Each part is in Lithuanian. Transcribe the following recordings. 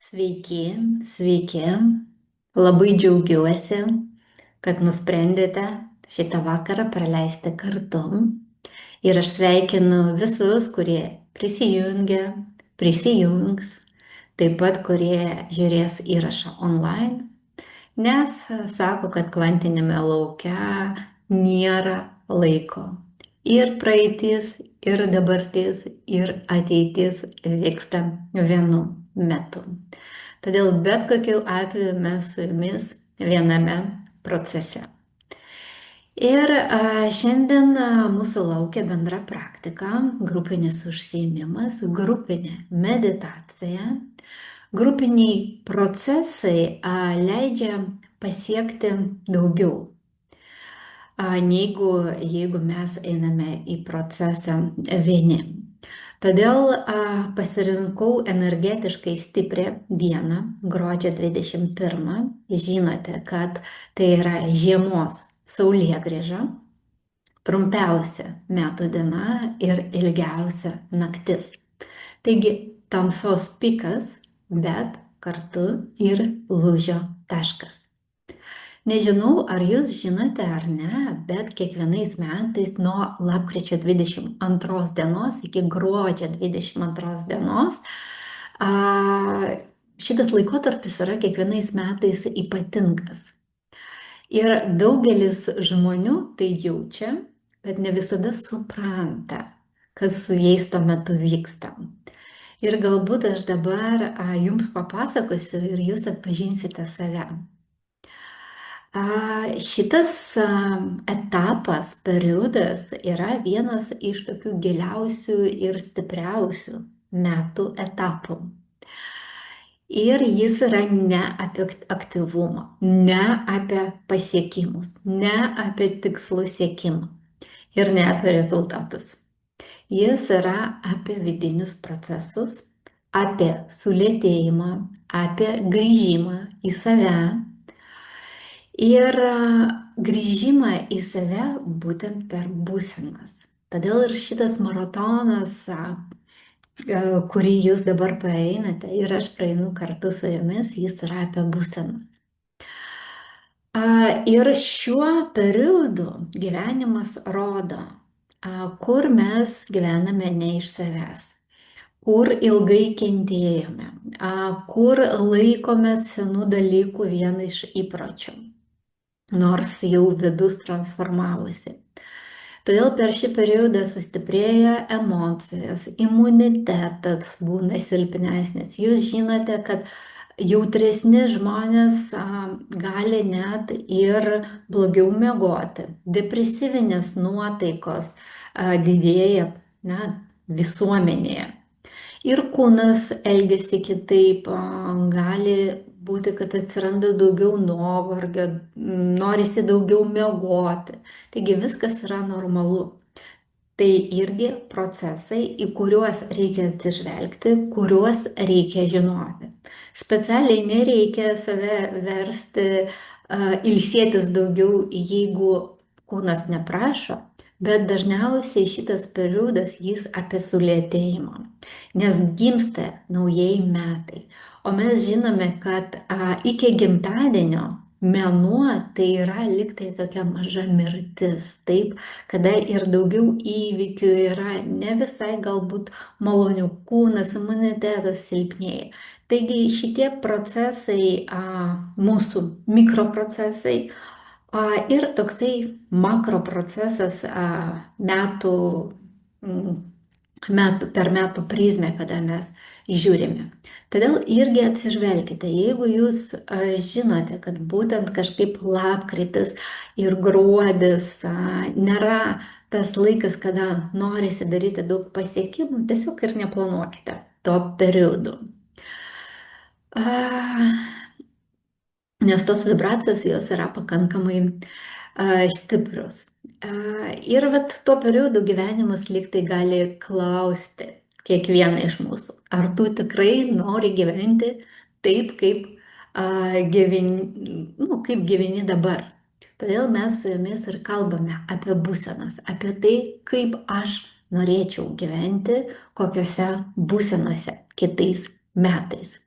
Sveiki, sveiki. Labai džiaugiuosi, kad nusprendėte šitą vakarą praleisti kartu. Ir aš sveikinu visus, kurie prisijungia, prisijungs, taip pat kurie žiūrės įrašą online, nes sako, kad kvantinėme lauke nėra laiko. Ir praeitis, ir dabartis, ir ateitis vyksta vienu metu. Todėl bet kokiu atveju mes su jumis viename procese. Ir šiandien mūsų laukia bendra praktika, grupinis užsiėmimas, grupinė meditacija. Grupiniai procesai leidžia pasiekti daugiau, negu jeigu mes einame į procesą vieni. Todėl pasirinkau energetiškai stiprią dieną, gruodžio 21. Žinote, kad tai yra žiemos saulėgrįža, trumpiausia metų diena ir ilgiausia naktis. Taigi tamsos pikas, bet kartu ir lūžio taškas. Nežinau, ar jūs žinote ar ne, bet kiekvienais metais nuo lapkričio 22 dienos iki gruodžio 22 dienos šitas laikotarpis yra kiekvienais metais ypatingas. Ir daugelis žmonių tai jaučia, bet ne visada supranta, kas su jais tuo metu vyksta. Ir galbūt aš dabar jums papasakosiu ir jūs atpažinsite save. Šitas etapas, periodas yra vienas iš tokių giliausių ir stipriausių metų etapų. Ir jis yra ne apie aktyvumą, ne apie pasiekimus, ne apie tikslų siekimą ir ne apie rezultatus. Jis yra apie vidinius procesus, apie sulėtėjimą, apie grįžimą į save ir grįžimą į save būtent per būsenas. Todėl ir šitas maratonas, kurį jūs dabar praeinate ir aš praeinu kartu su jumis, jis yra apie būsenas. Ir šiuo periodu gyvenimas rodo, kur mes gyvename ne iš savęs, kur ilgai kentėjome, kur laikomės senų dalykų vieną iš įpročių, nors jau vidus transformavosi. Todėl per šį periodą sustiprėja emocijos, imunitetas būna silpnesnis. Jūs žinote, kad jautresni žmonės gali net ir blogiau miegoti. Depresyvinės nuotaikos didėja visuomenėje. Ir kūnas elgesi kitaip, gali būti, kad atsiranda daugiau nuovargio, norisi daugiau miegoti. Taigi viskas yra normalu. Tai irgi procesai, į kuriuos reikia atsižvelgti, kuriuos reikia žinoti. Specialiai nereikia save versti, ilsėtis daugiau, jeigu kūnas neprašo, bet dažniausiai šitas periodas jis apie sulėtėjimą, nes gimsta naujieji metai. O mes žinome, kad iki gimtadienio mėnuo tai yra liktai tokia maža mirtis, taip, kada ir daugiau įvykių yra, ne visai galbūt malonių, kūnas, imunitetas silpnėja. Taigi šitie procesai, mūsų mikroprocesai ir toksai makroprocesas per metų prizmę, kada mes žiūrime. Todėl irgi atsižvelkite, jeigu jūs žinote, kad būtent kažkaip lapkritis ir gruodis nėra tas laikas, kada norisi daryti daug pasiekimų, tiesiog ir neplanuokite to periodu. Nes tos vibracijos jos yra pakankamai stiprios. Ir tuo periodu gyvenimas lygtai gali klausti kiekvieną iš mūsų, ar tu tikrai nori gyventi taip, kaip gyveni dabar. Todėl mes su jumis ir kalbame apie būsenas, apie tai, kaip aš norėčiau gyventi, kokiose būsenose kitais metais.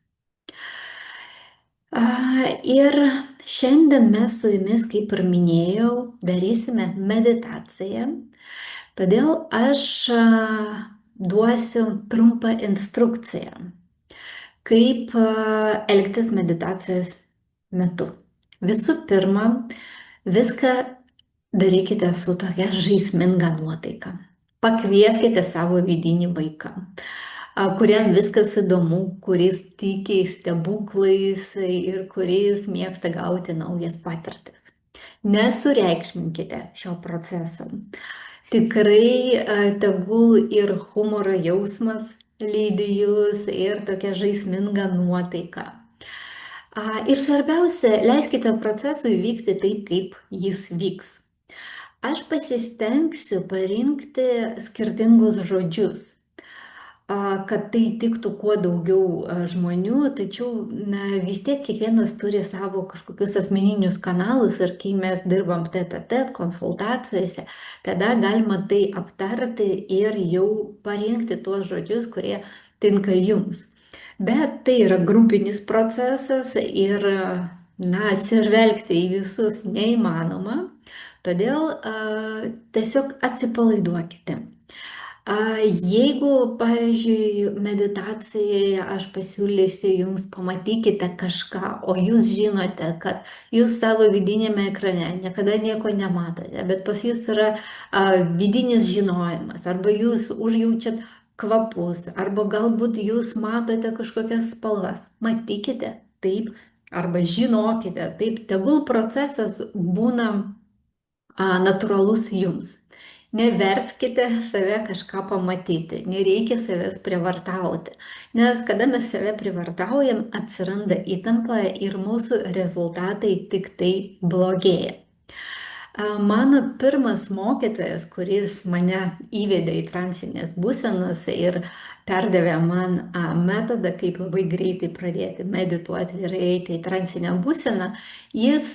Ir šiandien mes su jumis, kaip ir minėjau, darysime meditaciją. Todėl aš duosiu trumpą instrukciją, kaip elgtis meditacijos metu. Visų pirma, viską darykite su tokia žaisminga nuotaika. Pakvieskite savo vidinį vaiką, kuriam viskas įdomu, kuris tiki stebuklais ir kuris mėgsta gauti naujas patirtis. Nesureikšminkite šio proceso. Tikrai tegul ir humoro jausmas lydi jūs ir tokia žaisminga nuotaika. Ir svarbiausia, leiskite procesui vykti taip, kaip jis vyks. Aš pasistengsiu parinkti skirtingus žodžius, kad tai tiktų kuo daugiau žmonių, tačiau vis tiek kiekvienas turi savo kažkokius asmeninius kanalus ir kai mes dirbam tete-a-tete konsultacijose, tada galima tai aptarti ir jau parinkti tuos žodžius, kurie tinka jums. Bet tai yra grupinis procesas ir atsižvelgti į visus neįmanoma, todėl tiesiog atsipalaiduokite. Jeigu, pavyzdžiui, meditacijoje aš pasiūlysiu jums pamatykite kažką, o jūs žinote, kad jūs savo vidinėme ekrane niekada nieko nematote, bet pas jūs yra vidinis žinojimas, arba jūs užjaučiat kvapus, arba galbūt jūs matote kažkokias spalvas, matykite taip, arba žinokite taip, tegul procesas būna natūralus jums. Neverskite save kažką pamatyti, nereikia savęs prievartauti, nes kada mes save prievartaujam, atsiranda įtampa ir mūsų rezultatai tik tai blogėja. Mano pirmas mokytojas, kuris mane įvedė į transinės būsenas ir perdavė man metodą, kaip labai greitai pradėti medituoti ir eiti į transinę būseną, jis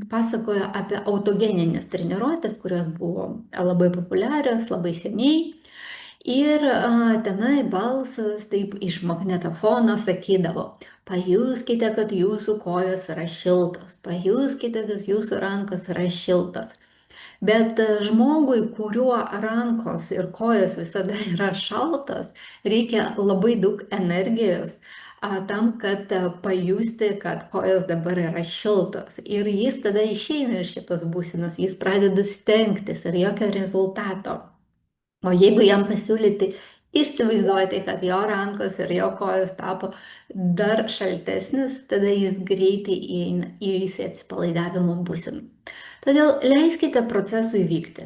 pasakojo apie autogeninės treniruotės, kurios buvo labai populiarios, labai seniai. Ir tenai balsas taip iš magnetofono sakydavo, pajuskite, kad jūsų kojos yra šiltos, pajuskite, kad jūsų rankos yra šiltos. Bet žmogui, kuriuo rankos ir kojos visada yra šaltos, reikia labai daug energijos tam, kad pajusti, kad kojos dabar yra šiltos. Ir jis tada išeina iš šitos būsenos, jis pradeda stengtis ir jokio rezultato. O jeigu jam pasiūlyti, įsivaizduoti, kad jo rankos ir jo kojos tapo dar šaltesnis, tada jis greitai įeis į atsipalaidavimo būseną. Todėl leiskite procesui vykti.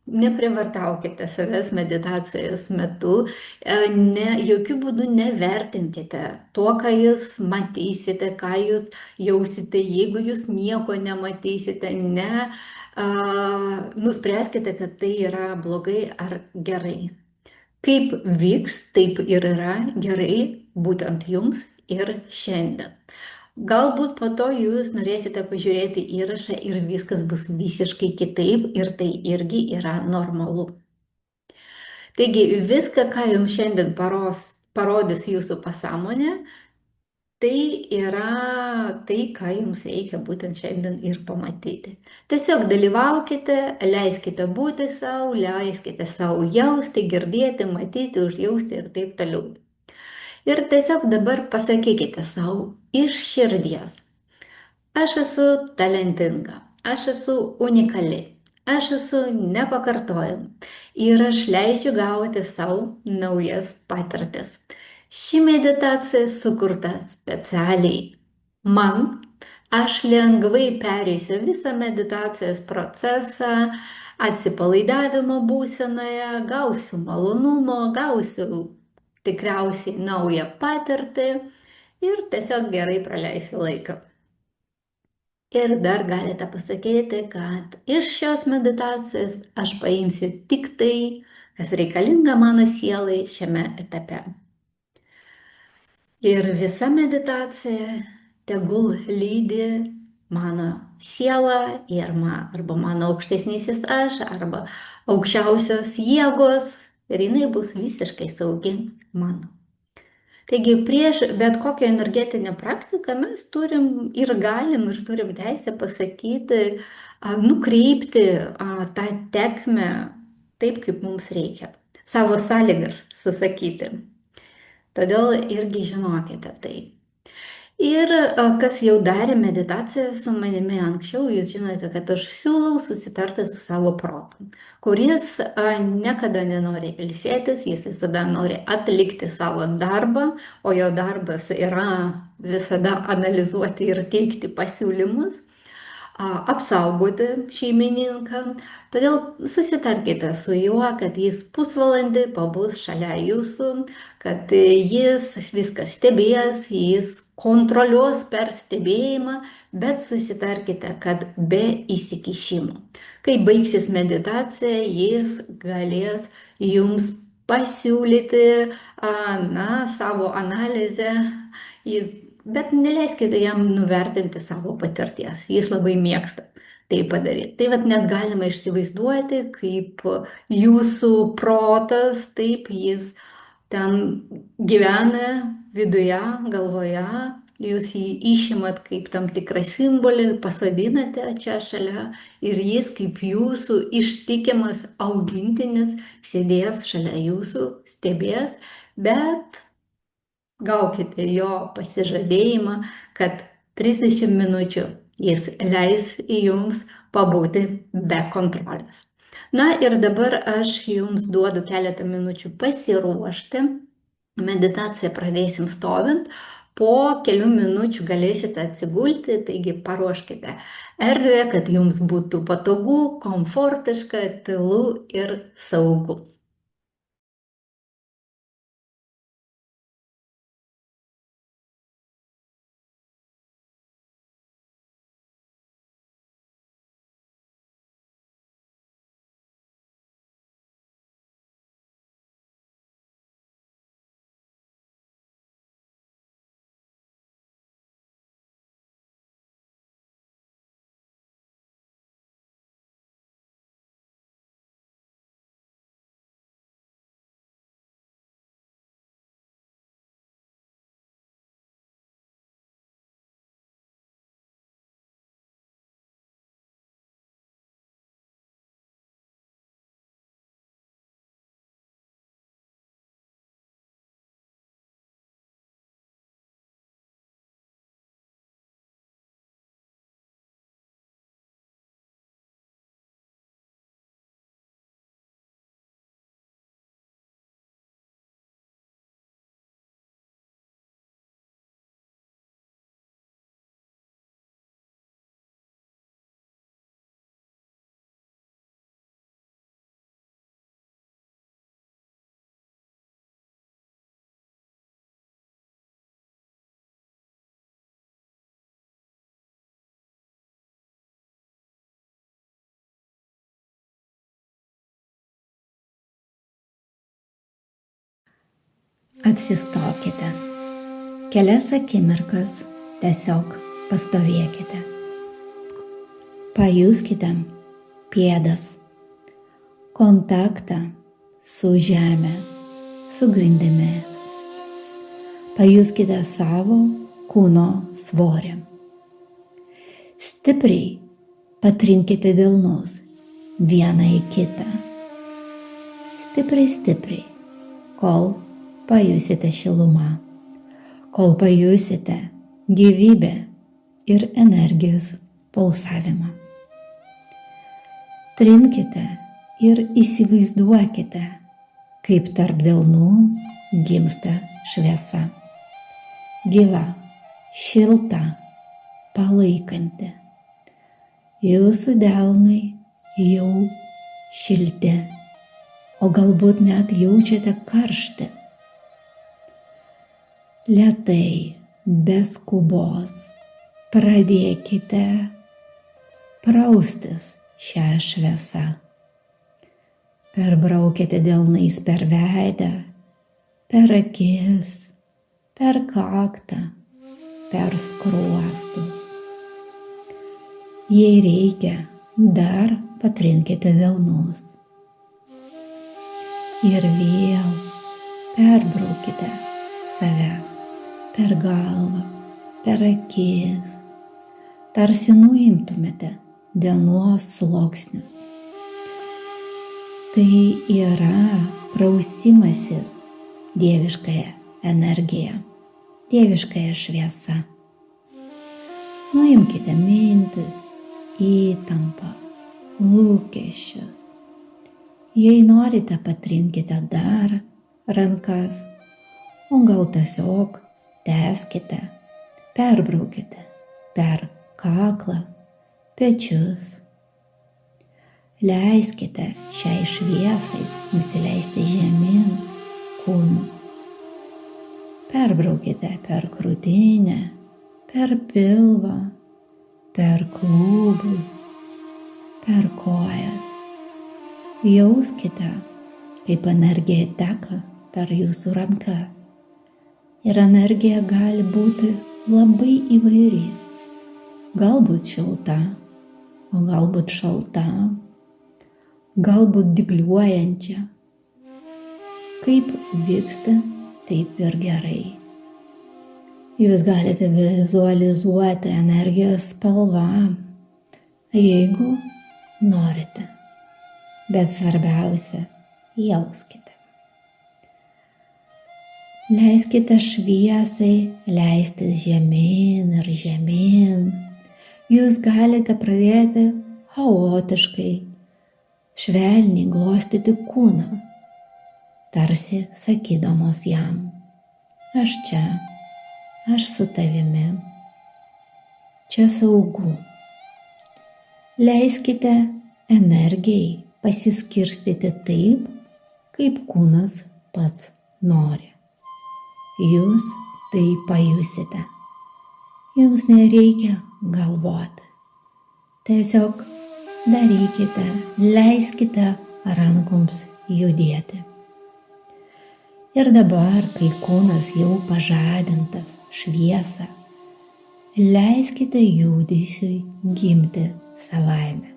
Neprievartaukite savęs meditacijos metu, jokių būdų nevertinkite to, ką jūs matysite, ką jūs jausite, jeigu jūs nieko nematysite, nuspręskite, kad tai yra blogai ar gerai. Kaip vyks, taip ir yra gerai būtent jums ir šiandien. Galbūt po to jūs norėsite pažiūrėti įrašą ir viskas bus visiškai kitaip ir tai irgi yra normalu. Taigi viską, ką jums šiandien parodys jūsų pasąmonė, tai yra tai, ką jums reikia būtent šiandien ir pamatyti. Tiesiog dalyvaukite, leiskite būti savo, leiskite savo jausti, girdėti, matyti, užjausti ir taip toliau. Ir tiesiog dabar pasakykite savo iš širdies. Aš esu talentinga, aš esu unikali, aš esu nepakartojama ir aš leidžiu gauti savo naujas patirtis. Ši meditacija sukurta specialiai man. Aš lengvai pereisiu visą meditacijos procesą, atsipalaidavimo būsenoje, gausiu malonumo, gausiu tikriausiai naują patirtį ir tiesiog gerai praleisiu laiką. Ir dar galite pasakyti, kad iš šios meditacijos aš paimsiu tik tai, kas reikalinga mano sielai šiame etape. Ir visa meditacija tegul lydi mano sielą ir arba mano aukštesnysis aš, arba aukščiausios jėgos ir jinai bus visiškai saugi mano. Taigi prieš bet kokią energetinę praktiką mes turim ir galim ir turim teisę pasakyti, nukreipti tą tekmę taip, kaip mums reikia. Savo sąlygas susakyti. Todėl irgi žinokite tai. Ir kas jau darė meditaciją su manimi anksčiau, jūs žinote, kad aš siūlau susitarti su savo protu, kuris niekada nenori ilsėtis, jis visada nori atlikti savo darbą, o jo darbas yra visada analizuoti ir teikti pasiūlymus, apsaugoti šeimininką. Todėl susitarkite su juo, kad jis pusvalandį pabus šalia jūsų, kad jis viską stebės, jis kontroliuos per stebėjimą, bet susitarkite, kad be įsikišimo. Kai baigsis meditacija, jis galės jums pasiūlyti savo analizę, bet neleiskite jam nuvertinti savo patirties. Jis labai mėgsta tai padaryti. Tai vat net galima įsivaizduoti, kaip jūsų protas, taip jis ten gyvena viduje, galvoje, jūs jį išimat kaip tam tikrą simbolį, pasodinate čia šalia ir jis kaip jūsų ištikimas augintinis sėdės šalia jūsų, stebės, bet gaukite jo pasižadėjimą, kad 30 minučių jis leis jums pabūti be kontrolės. Na ir dabar aš jums duodu keletą minučių pasiruošti. Meditaciją pradėsim stovint. Po kelių minučių galėsite atsigulti, taigi paruoškite erdvę, kad jums būtų patogu, komfortiška, tylu ir saugu. Atsistokite. Kelias akimirkas tiesiog pastovėkite. Pajuskite pėdas, kontaktą su žeme, su grindimis. Pajuskite savo kūno svorį. Stipriai patrinkite delnus vieną į kitą. Stipriai, kol pajusite šilumą, kol pajusite gyvybę ir energijos pulsavimą. Trinkite ir įsivaizduokite, kaip tarp delnų gimsta šviesa. Gyva, šilta, palaikanti. Jūsų delnai jau šilti, o galbūt net jaučiate karštį. Lėtai, be skubos, pradėkite praustis šią šviesą. Perbraukite delnais per veidą, per akis, per kaktą, per skruostus. Jei reikia, dar patrinkite delnus. Ir vėl perbraukite save per galvą, per akis, tarsi nuimtumėte dienos sluoksnius. Tai yra prausimasis dieviškąją energiją, dieviškąją šviesą. Nuimkite mintis, įtampą, lūkesčius. Jei norite, patrinkite dar rankas, o gal tiesiog tęskite, perbraukite per kaklą, pečius. Leiskite šiai šviesai nusileisti žemyn kūnu. Perbraukite per krūtinę, per pilvą, per klubus, per kojas. Jauskite, kaip energija teka per jūsų rankas. Ir energija gali būti labai įvairi. Galbūt šilta, o galbūt šalta, galbūt dygliuojančia. Kaip vyksta, taip ir gerai. Jūs galite vizualizuoti energijos spalvą, jeigu norite. Bet svarbiausia, jauskite. Leiskite šviesai leistis žemyn ir žemyn. Jūs galite pradėti chaotiškai, švelniai glostyti kūną, tarsi sakydamos jam: aš čia, aš su tavimi, čia saugu. Leiskite energijai pasiskirstyti taip, kaip kūnas pats nori. Jūs tai pajusite. Jums nereikia galvoti. Tiesiog darykite, leiskite rankoms judėti. Ir dabar, kai kūnas jau pažadintas šviesą, leiskite judesiui gimti savaime.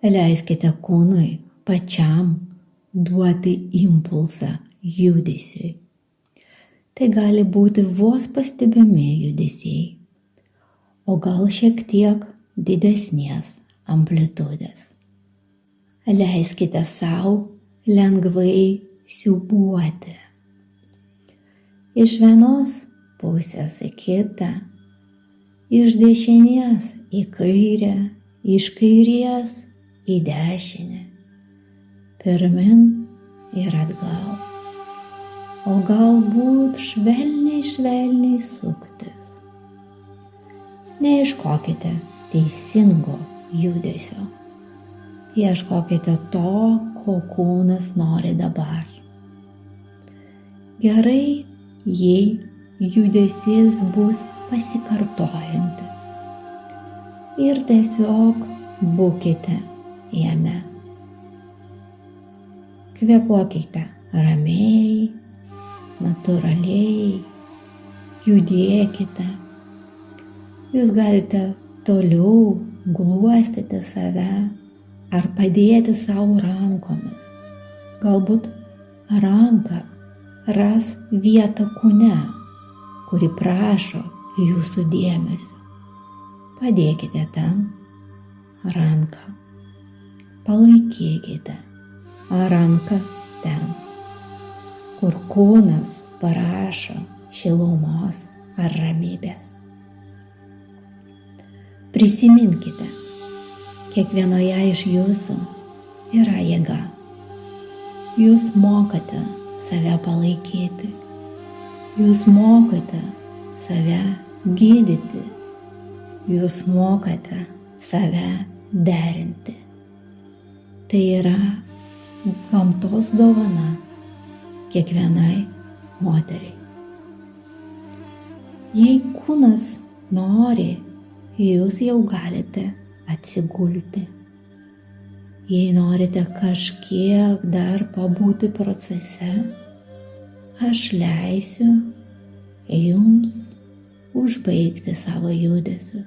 Leiskite kūnui pačiam duoti impulsą judesiui. Tai gali būti vos pastebimi judesiai, o gal šiek tiek didesnės amplitudės. Leiskite savo lengvai siūbuoti. Iš vienos pusės į kitą, iš dešinės į kairę, iš kairės į dešinę, pirmin ir atgal, o galbūt švelniai suktis. Neieškokite teisingo judesio. Ieškokite to, ko kūnas nori dabar. Gerai, jei judesys bus pasikartojantis. Ir tiesiog būkite jame. Kvėpuokite ramiai, natūraliai, judėkite. Jūs galite toliau glostyti save ar padėti savo rankomis. Galbūt ranka ras vietą kūne, kuri prašo jūsų dėmesio. Padėkite ten ranką. Palaikykite ranką ten, kur kūnas prašo šilumos ar ramybės. Prisiminkite, kiekvienoje iš jūsų yra jėga. Jūs mokate save palaikyti. Jūs mokate save gydyti. Jūs mokate save derinti. Tai yra gamtos dovana kiekvienai moteriai. Jei kūnas nori, jūs jau galite atsigulti. Jei norite kažkiek dar pabūti procese, aš leisiu jums užbaigti savo judesius.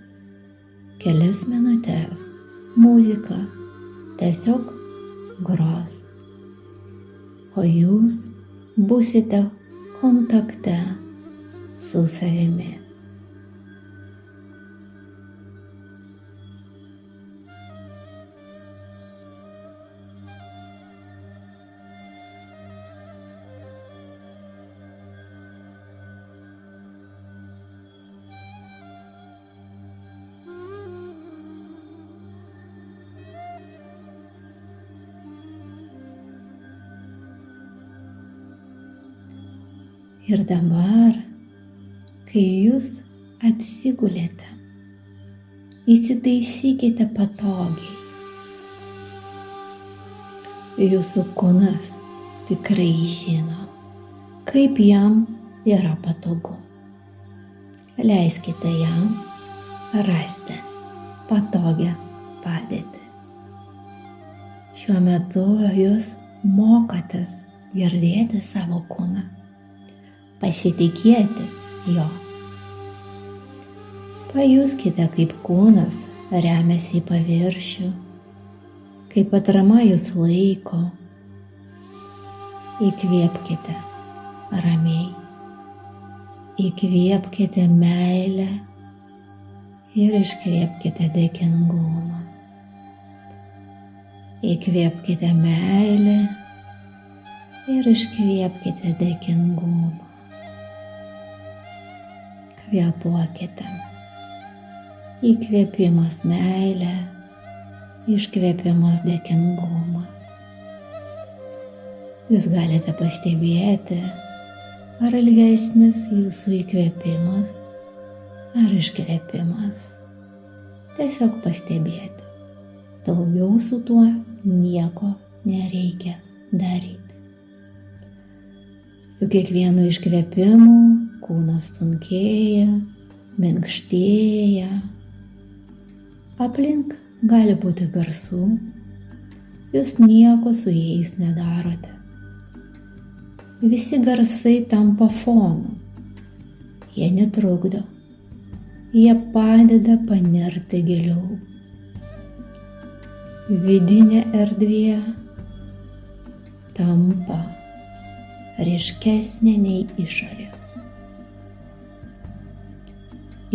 Kelias minutės muzika tiesiog gros, o jūs būsite kontakte su savimi. Ir dabar, kai jūs atsigulėte, įsitaisykite patogiai. Jūsų kūnas tikrai žino, kaip jam yra patogu. Leiskite jam rasti patogią padėtį. Šiuo metu jūs mokotės girdėti savo kūną, pasitikėti jo. Pajuskite, kaip kūnas remiasi į paviršių, kaip atrama jūs laiko. Įkvėpkite ramiai, įkvėpkite meilę ir iškvėpkite dėkingumą. Įkvėpkite meilę ir iškvėpkite dėkingumą. Kvėpuokite. Įkvėpimas meilė, iškvėpimas dėkingumas. Jūs galite pastebėti, ar ilgesnis jūsų įkvėpimas, ar iškvėpimas. Tiesiog pastebėti. Daugiau su tuo nieko nereikia daryti. Su kiekvienu iškvėpimu kūnas sunkėja, minkštėja. Aplink gali būti garsų, jūs nieko su jais nedarote. Visi garsai tampa fonu. Jie netrukdo, jie padeda panirti giliau. Vidinė erdvė tampa ryškesnė nei išorė.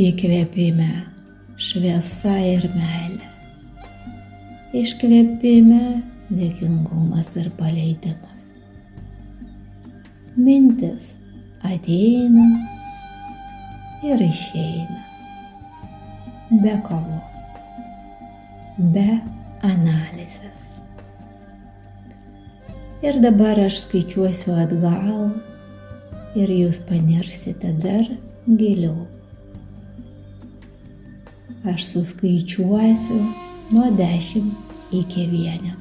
Įkvėpime šviesa ir meilė. Iškvėpime dėkingumas ir paleidimas. Mintis ateina ir išeina. Be kovos, be analizės. Ir dabar aš skaičiuosiu atgal ir jūs panirsite dar giliau. Aš suskaičiuosiu nuo 10 iki 1.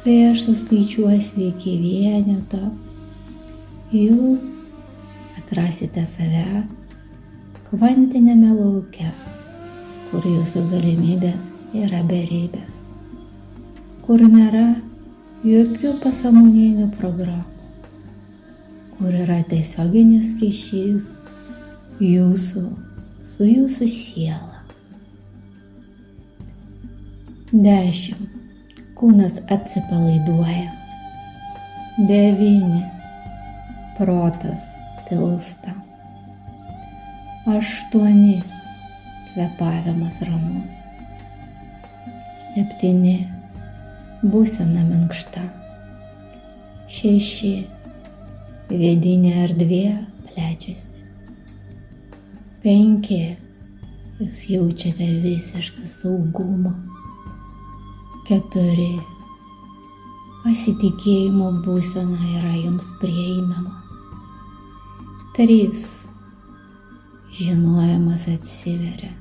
Kai aš suskaičiuosiu iki 1, jūs atrasite save kvantinėme lauke, kur jūsų galimybės yra beribės, kur nėra jokių pasąmoninių programų, kur yra tiesioginis ryšys jūsų su jūsų siela. 10. Kūnas atsipalaiduoja. 9. Protas tilsta. 8. Kvėpavimas ramus. 7. Būsena minkšta. 6. Vidinė erdvė plečiasi. 5. Jūs jaučiate visišką saugumą. 4. Pasitikėjimo būsena yra jums prieinama. 3. Žinojimas atsiveria.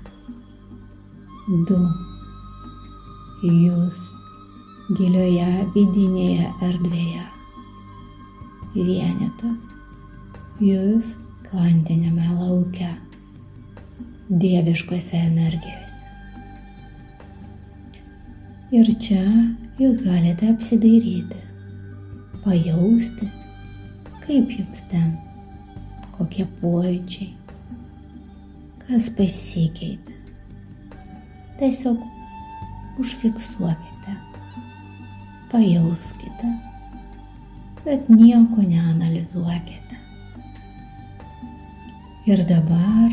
2. Jūs gilioje vidinėje erdvėje. 1. Jūs kvantinėme lauke. Dieviškose energijose. Ir čia jūs galite apsidairyti, pajausti, kaip jums ten, kokie pojūčiai, kas pasikeitė. Tiesiog užfiksuokite, pajauskite, bet nieko neanalizuokite. Ir dabar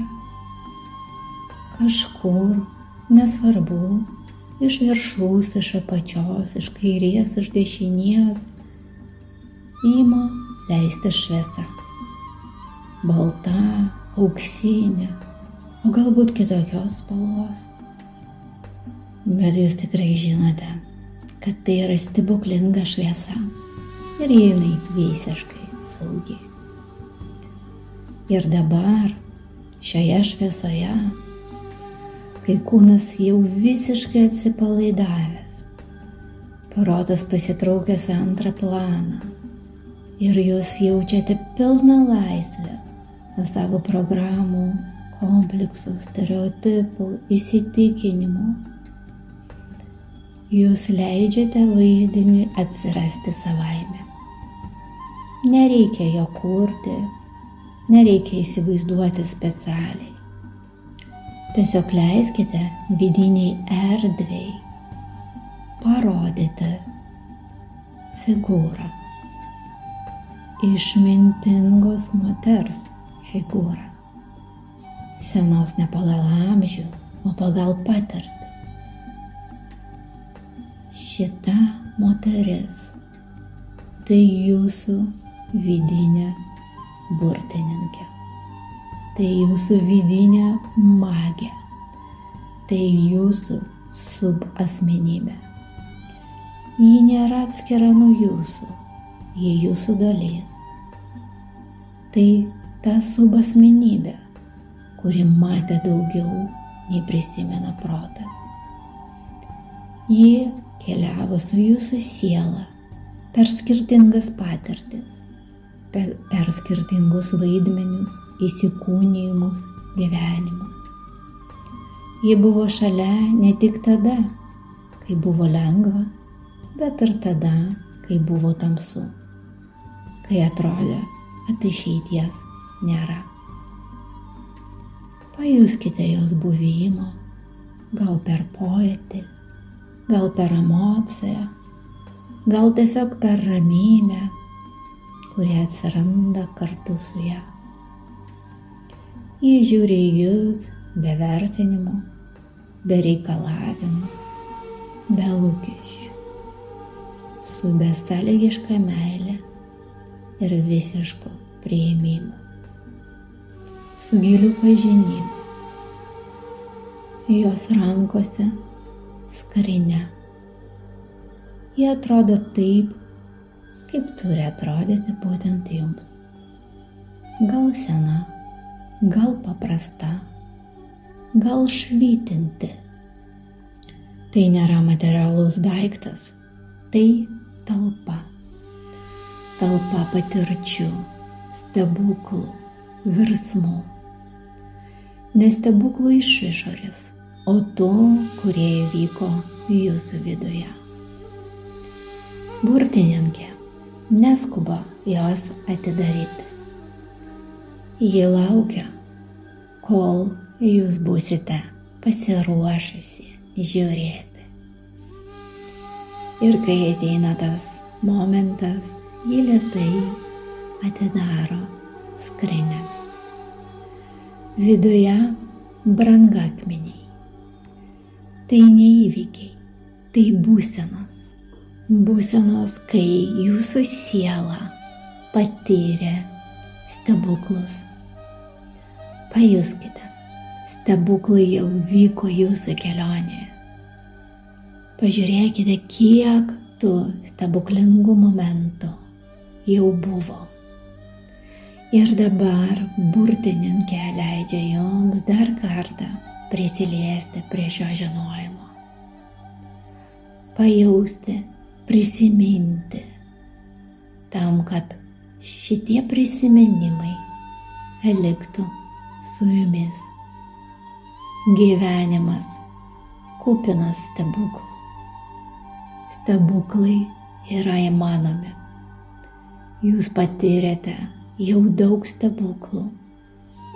kažkur, nesvarbu, iš viršaus, iš apačios, iš kairės, iš dešinės, ima leisti šviesa. Balta, auksinė, o galbūt kitokios spalvos. Bet jūs tikrai žinote, kad tai yra stebuklinga šviesa ir jinai visiškai saugi. Ir dabar šioje šviesoje, kai kūnas jau visiškai atsipalaidavęs, protas pasitraukęs į antrą planą ir jūs jaučiate pilną laisvę nuo savo programų, kompleksų, stereotipų, įsitikinimų. Jūs leidžiate vaizdiniui atsirasti savaime. Nereikia jo kurti, nereikia įsivaizduoti specialiai. Tiesiog leiskite vidiniai erdvei parodyti figūrą. Išmintingos moters figūrą. Senos ne pagal amžių, o pagal patirtį. Šita moteris tai jūsų vidinė burtininkė. Tai jūsų vidinė magė. Tai jūsų subasmenybė. Ji nėra atskira nuo jūsų. Ji jūsų dalis. Tai ta subasmenybė, kuri matė daugiau nei prisimena protas. Ji keliavo su jūsų siela per skirtingas patirtis, per skirtingus vaidmenius, įsikūnijimus, gyvenimus. Ji buvo šalia ne tik tada, kai buvo lengva, bet ir tada, kai buvo tamsu, kai atrodė, kad išeities nėra. Pajuskite jos buvimo, gal per pojūtį, gal per emociją, gal tiesiog per ramybę, kuri atsiranda kartu su ją. Ji žiūri į jūs be vertinimo, be reikalavimų, be lūkesčių, su besąlygiška meile ir visišku priėmimu, su giliu pažinimu. Jos rankose skrynia. Ji atrodo taip, kaip turi atrodyti būtent jums. Gal sena, gal paprasta, gal švytinti. Tai nėra materialus daiktas, tai talpa. Talpa patirčių, stebuklų, virsmų. Ne stebuklų iš išorės, o to, kurie įvyko jūsų viduje. Burtininkė neskuba jos atidaryti. Ji laukia, kol jūs būsite pasiruošusi žiūrėti. Ir kai ateina tas momentas, ji lėtai atidaro skrynią. Viduje brangakmeniai. Tai ne įvykiai, tai būsenos. Būsenos, kai jūsų siela patyrė stebuklus. Pajuskite, stebuklai jau vyko jūsų kelionėje. Pažiūrėkite, kiek tų stebuklingų momentų jau buvo. Ir dabar burtininkė leidžia jums dar kartą prisiliesti prie šio žinojimo. Pajausti, prisiminti, tam, kad šitie prisiminimai liktų su jumis. Gyvenimas kupinas stebuklų. Stebuklai yra įmanomi. Jūs patyrėte jau daug stebuklų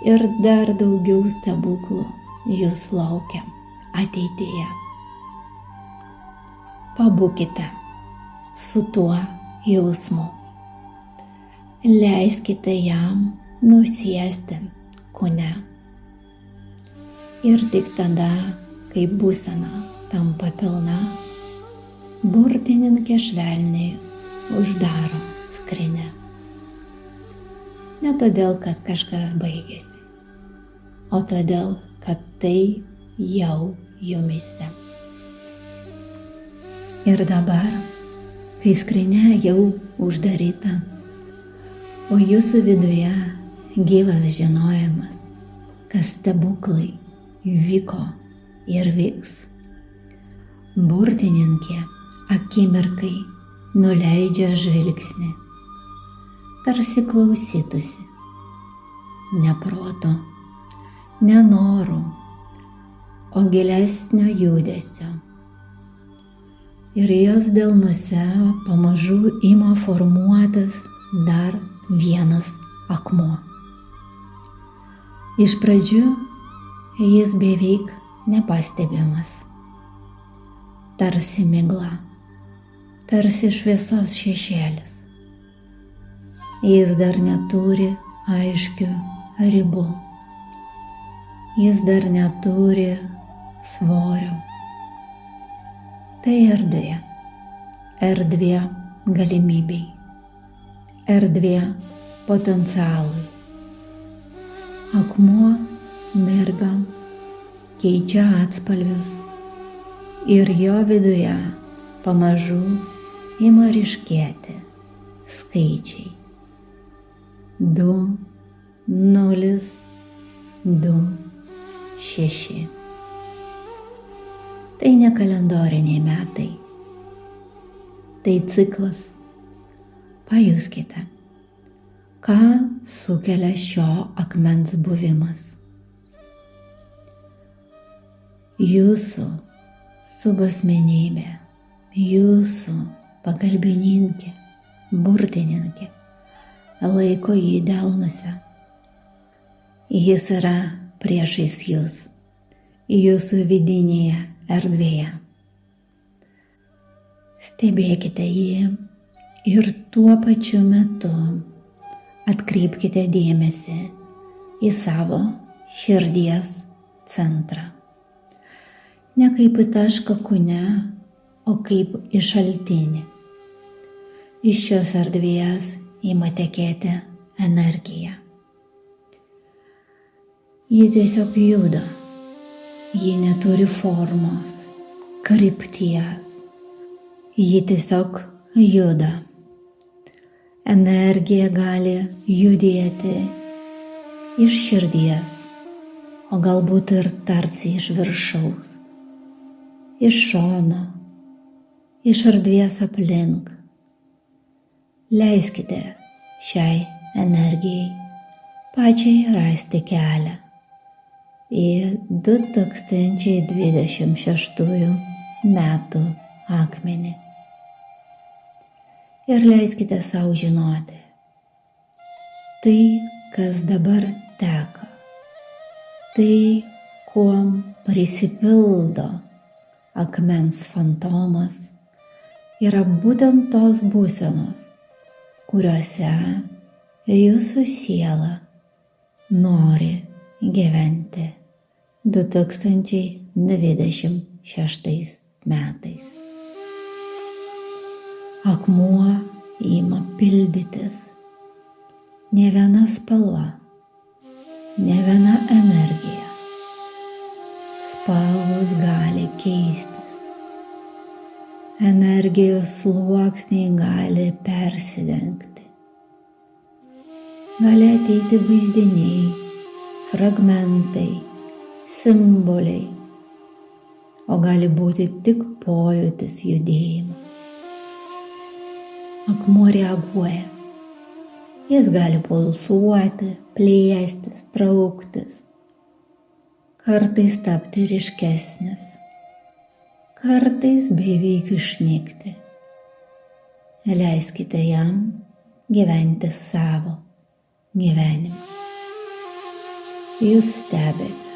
ir dar daugiau stebuklų jūs laukia ateityje. Pabūkite su tuo jausmu, Leiskite jam nusėsti kūne. Ir tik tada, kai būsena tampa pilna, burtininkė švelniai uždaro skrynią. Ne todėl, kad kažkas baigėsi, o todėl, kad tai jau jumyse. Ir dabar, kai skrynia jau uždaryta, o jūsų viduje gyvas žinojimas, kad stebuklai vyko ir vyks, burtininkė akimirkai nuleidžia žvilgsnį, tarsi klausytųsi, ne proto, ne norų, o gilesnio judesio. Ir jos delnuose pamažu ima formuotis dar vienas akmuo. Iš pradžių jis beveik nepastebimas, tarsi migla, tarsi šviesos šešėlis. Jis dar neturi aiškių ribų, jis dar neturi svorio. Tai erdvė galimybei, erdvė potencialui. Akmuo mirga, keičia atspalvius ir jo viduje pamažu ima ryškėti skaičiai. 2, 0, 2, 6. Tai ne kalendoriniai metai, tai ciklas. Pajuskite, ką sukelia šio akmens buvimas. Jūsų subasmenybė, jūsų pagalbininkė, burtininkė laiko jį delnuose. Jis yra priešais jūs, jūsų vidinėje erdvėje. Stebėkite jį ir tuo pačiu metu atkreipkite dėmesį į savo širdies centrą. Ne kaip į tašką kūne, o kaip į šaltinį. Iš šios erdvės ima tekėti energija. Ji tiesiog juda. Ji neturi formos, krypties. Ji tiesiog juda. Energija gali judėti iš širdies, o galbūt ir tarsi iš viršaus, iš šono, iš erdvės aplink. Leiskite šiai energijai pačiai rasti kelią į 2026 metų akmenį. Ir leiskite savo žinoti, tai, kas dabar teka, tai, kuom prisipildo akmens fantomas, yra būtent tos būsenos, kuriuose jūsų siela nori gyventi 2026 metais. Akmuo ima pildytis. Ne viena spalva, ne viena energija. Spalvos gali keistis. Energijos sluoksniai gali persidengti. Gali ateiti vaizdiniai, fragmentai, simboliai, o gali būti tik pojūtis judėjimo. Akmuo reaguoja. Jis gali pulsuoti, plėstis, trauktis, kartais tapti ryškesnis, kartais beveik išnykti. Leiskite jam gyventi savo gyvenimą. Jūs stebite,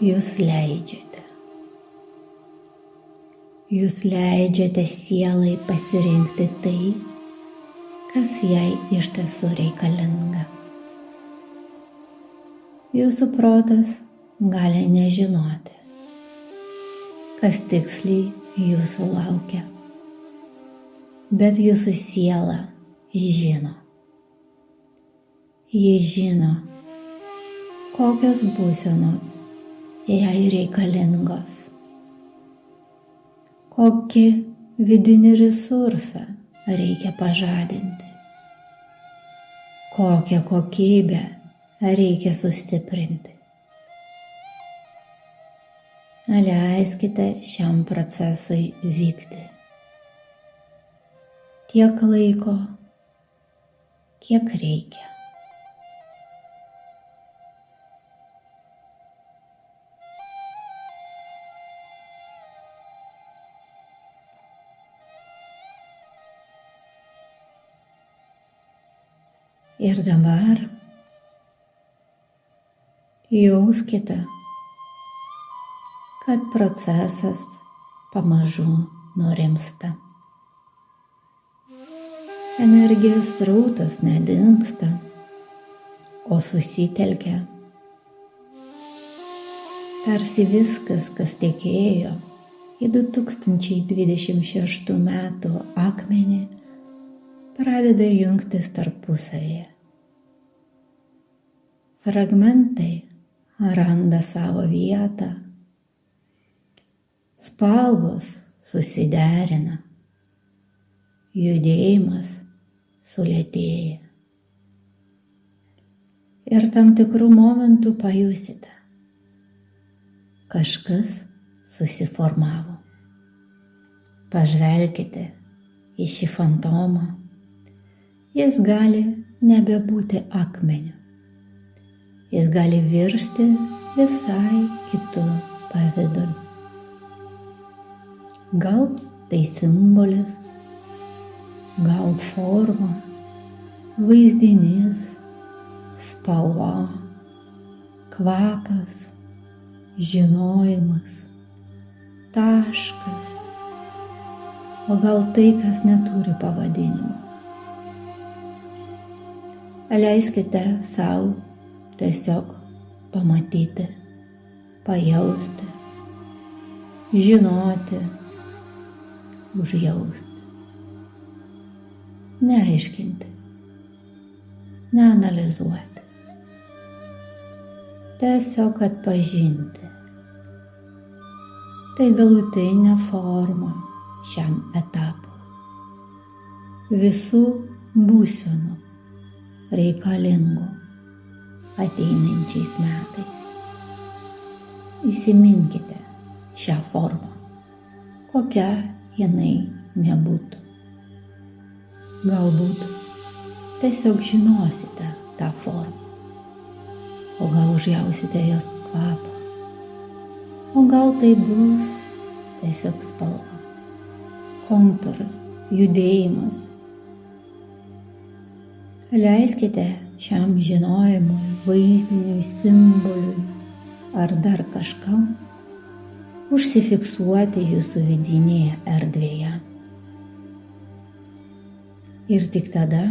jūs leidžiate. Jūs leidžiate sielai pasirinkti tai, kas jai iš tiesų reikalinga. Jūsų protas gali nežinoti, kas tiksliai jūsų laukia, bet jūsų siela žino. Ji žino, kokios būsenos jai reikalingos, kokį vidinį resursą reikia pažadinti, kokią kokybę reikia sustiprinti. Leiskite šiam procesui vykti tiek laiko, kiek reikia. Ir dabar jauskite, kad procesas pamažu nurimsta. Energijos srautas nedingsta, o susitelkia. Tarsi viskas, kas tekėjo į 2026 metų akmenį, pradeda jungtis tarpusavyje. Fragmentai randa savo vietą, spalvos susiderina, judėjimas sulėtėja. Ir tam tikrų momentų pajusite, kažkas susiformavo. Pažvelkite į šį fantomą. Jis gali nebebūti akmeniu. Jis gali virsti visai kitu pavidalu. Gal tai simbolis, gal forma, vaizdinys, spalva, kvapas, žinojimas, taškas, o gal tai, kas neturi pavadinimo. Leiskite sau tiesiog pamatyti, pajausti, žinoti, užjausti. Neaiškinti, neanalizuoti. Tiesiog atpažinti. Tai galutinė forma šiam etapui. Visų būsenų reikalingų ateinančiais metais. Įsiminkite šią formą, kokia jinai nebūtų. Galbūt tiesiog žinosite tą formą, o gal užjausite jos kvapą, o gal tai bus tiesiog spalva, kontūras, judėjimas. Leiskite šiam žinojimui, vaizdiniui, simboliui ar dar kažkam užsifiksuoti jūsų vidinėje erdvėje. Ir tik tada,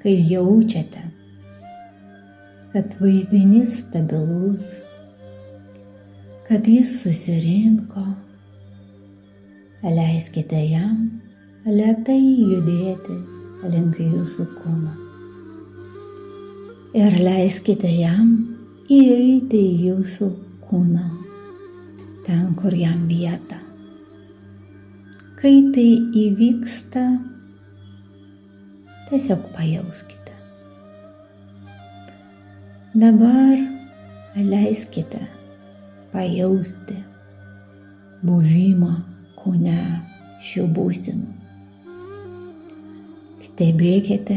kai jaučiate, kad vaizdinys stabilus, kad jis susirinko, leiskite jam lėtai judėti link jūsų kūno. Ir leiskite jam įeiti į jūsų kūną, ten, kur jam vieta. Kai tai įvyksta, tiesiog pajauskite. Dabar leiskite pajausti buvimą kūne šių būsenų. Stebėkite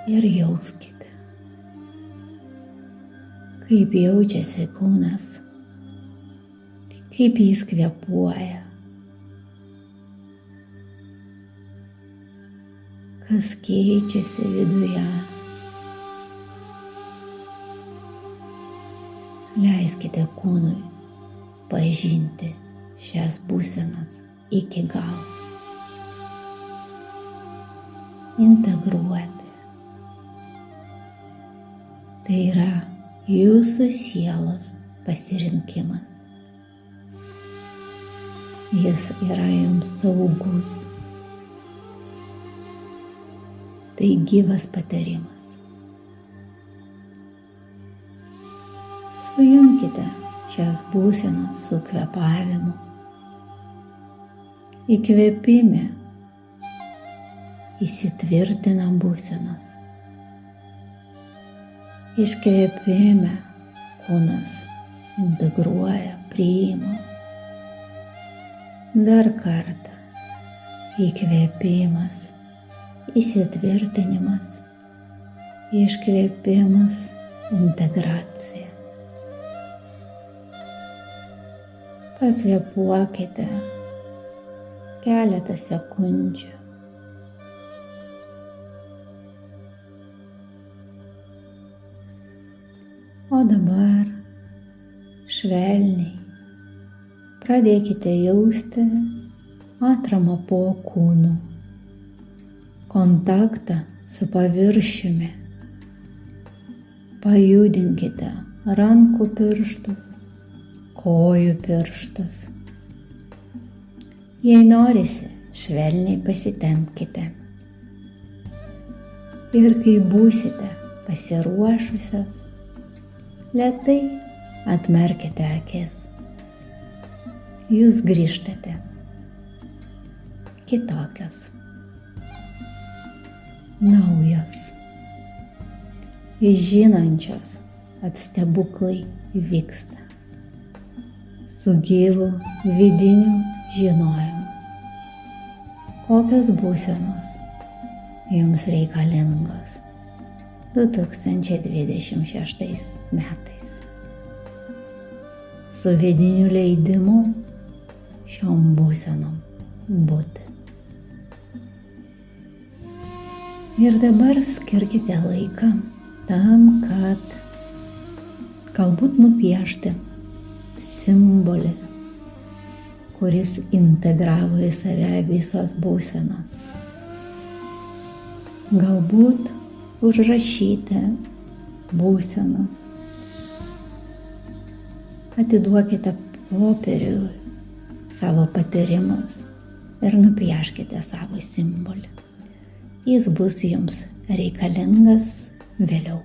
ir jauskite, kaip jaučiasi kūnas, kaip jis kvėpuoja, kas keičiasi viduje. Leiskite kūnui pažinti šias būsenas iki galo. integruoti. Tai yra jūsų sielos pasirinkimas. Jis yra jums saugus. Tai gyvas patyrimas. Sujunkite šias būsenas su kvėpavimu. Įkvėpime įsitvirtina būsenas. Iškvėpime kūnas integruoja, priima. Dar kartą įkvėpimas, įsitvirtinimas, iškvėpimas, integracija. Pakvėpuokite keletą sekundžių. O dabar švelniai pradėkite jausti atramą po kūnu, kontaktą su paviršiumi. Pajudinkite rankų pirštus, kojų pirštus. Jei norisi, švelniai pasitempkite. Ir kai būsite pasiruošusios, lėtai atmerkite akis. Jūs grįžtate kitokios, naujos, žinančios, kad stebuklai vyksta, su gyvu vidiniu žinojimu, kokios būsenos jums reikalingos 2026 metais. Su vidiniu leidimu šiom būsenom būti. Ir dabar skirkite laiką tam, kad galbūt nupiešti simbolį, kuris integravo į save visos būsenos. Galbūt užrašyti būsenas. Atiduokite popieriui savo patyrimus ir nupieškite savo simbolį. Jis bus jums reikalingas vėliau.